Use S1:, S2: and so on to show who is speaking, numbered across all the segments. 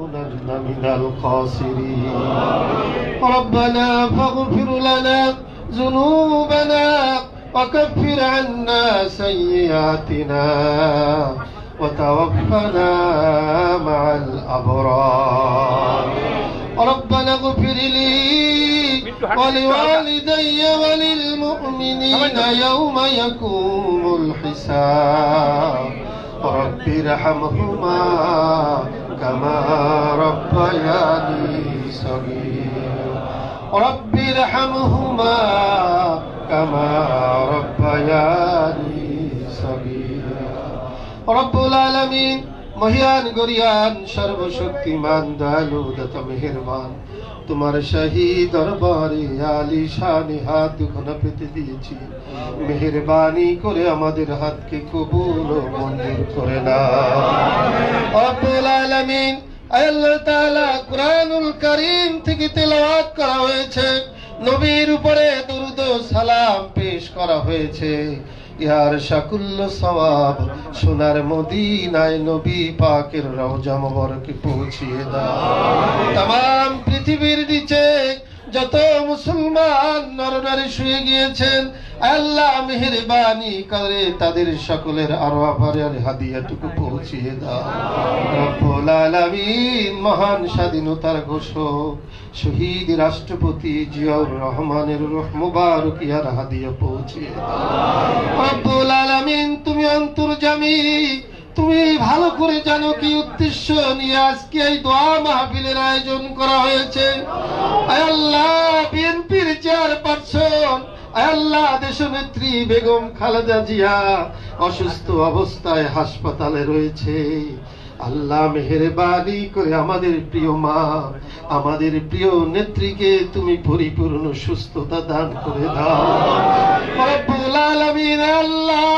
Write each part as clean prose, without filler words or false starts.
S1: لنكونن من الخاسرين ربنا فاغفر لنا ذنوبنا وكفر عنا سيئاتنا وتوفنا مع الأبرار ربنا اغفر لي ولوالدي وللمؤمنين يوم يقوم الحساب رب ارحمهما كما ربياني صغيرا رب ارحمهما كما ربياني صغيرا رب العالمين মহিয়ান গরিয়ান সর্বশক্তিমান দয়ালু দাতা মেহেরবান তোমার শাহী দরবারে আলিশানে হাত দুখানা পেতে দিয়েছি মেহেরবানি করে আমাদের হাতকে কবুল ও মঞ্জুর করে নাও রব্বুল আলামিন আল্লাহ তাআলা কুরআনুল কারীম থেকে তেলাওয়াত করা হয়েছে নবীর উপরে দরুদ ও সালাম পেশ করা হয়েছে ইয়ার শাকুল্ল সওয়াব সোনার মদিনায় নবী পাকের রওজা মোবারকে পৌঁছিয়ে দাও तमाम পৃথিবীর নিচে যত মুসলমান নরনারী শুয়ে গিয়েছেন আল্লাহ মেহেরবানি করে তাদের সকলের আরওয়াহের হাদিয়াটুকু পৌঁছিয়ে দাও রব্বুল আলামিন মহান স্বাধীনতার ঘোষক শহীদ রাষ্ট্রপতি জিয়াউর রহমানের রূহ মুবারকিয়ার হাদিয়া পৌঁছিয়ে দাও রব্বুল আলামিন তুমি অন্তর্যামী তুমি ভালো করে জানো কি উদ্দেশ্য নিয়ে আজকে এই দোয়া মাহফিলের আয়োজন করা হয়েছে আয় আল্লাহ বিএনপির চেয়ারপারসন আয় আল্লাহ দেশনেত্রী বেগম খালেদা জিয়া অসুস্থ অবস্থায় হাসপাতালে রয়েছে আল্লাহ মেহেরবানি করে আমাদের প্রিয় মা আমাদের প্রিয় নেত্রীকে তুমি পরিপূর্ণ সুস্থতা দান করে দাও রব্বুল আলামিন আল্লাহ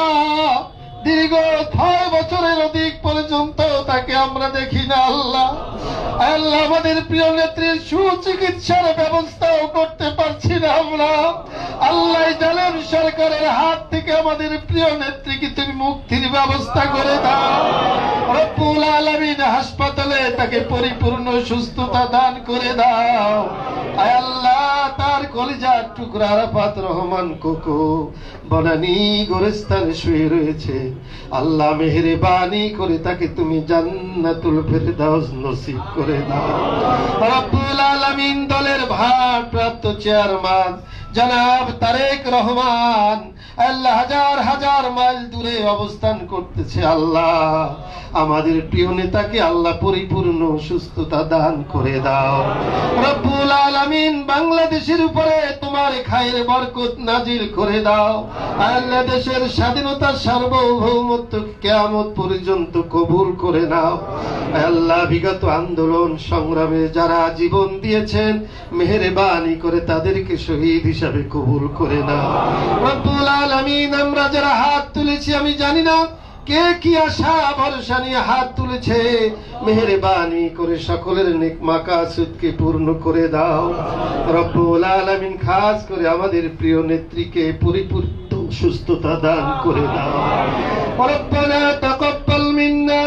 S1: দীর্ঘ 6 বছরের অধিক পর্যন্ত তাকে আমরা দেখি না আল্লাহ আল্লাহ আমাদের প্রিয় নেত্রীর সুচিকিৎসার ব্যবস্থাও করতে পারছি না আমরা আল্লাহ জালেম সরকারের হাত থেকে আমাদের প্রিয় নেত্রীকে তুমি মুক্তির ব্যবস্থা করে দাও রব্বুল আলামিন হাসপাতালে তাকে পরিপূর্ণ সুস্থতা দান করে দাও আয় আল্লাহ তার কলিজার টুকরা আরাফাত রহমান কোকো বনানী গোরস্তানে শুয়ে রয়েছে আল্লাহ মেহেরবানি করে তাকে তুমি জান্নাতুল ফেরদাউস নসিব করে দাও রব্বুল আলামিন দলের ভারপ্রাপ্ত চেয়ারম্যান জনাব তারেক রহমান আল্লাহ হাজার হাজার মাইল দূরে অবস্থান করতেছে আল্লাহ আমাদের প্রিয় নেতাকে আল্লাহ পরিপূর্ণ সুস্থতা দান করে দাও রব্বুল আলামিন বাংলাদেশের উপরে তোমার খায়ের বরকত নাজিল করে দাও আল্লাহ দেশের স্বাধীনতা সার্বভৌমত্ব কিয়ামত পর্যন্ত কবুল করে নাও আল্লাহ বিগত আন্দোলন সংগ্রামে যারা জীবন দিয়েছেন মেহেরবানি করে তাদেরকে শহীদ হিসাবে কবুল করে নাও রব্বুল আলামিন আমরা যারা হাত তুলেছি আমি জানি না কে কি আশা ভরসা নিয়ে হাত তুলেছে মেহেরবানি করে সকলের নেক মাকাসুদকে পূর্ণ করে দাও রব্বুল আলামিন খাস করে আমাদের প্রিয় নেত্রীকে পরিপূর্ণ সুস্থতা দান করে দাও রব্বানা তাকাব্বাল মিন্না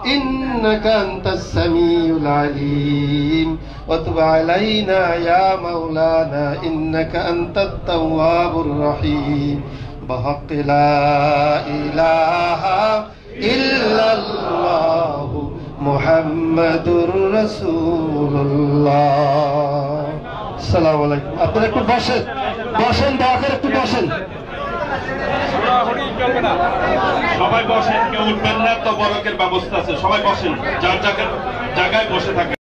S1: إنك أنت السميع العليم وتب علينا يا مولانا إنك أنت التواب الرحيم بحق لا إله إلا الله محمد رسول الله السلام عليكم আপনারা একটু বসেন দয়া করে একটু বসেন
S2: সবাই বসেন কেউ উঠবেন না তো বরকের ব্যবস্থা আছে সবাই বসেন যার জায়গায় বসে থাকেন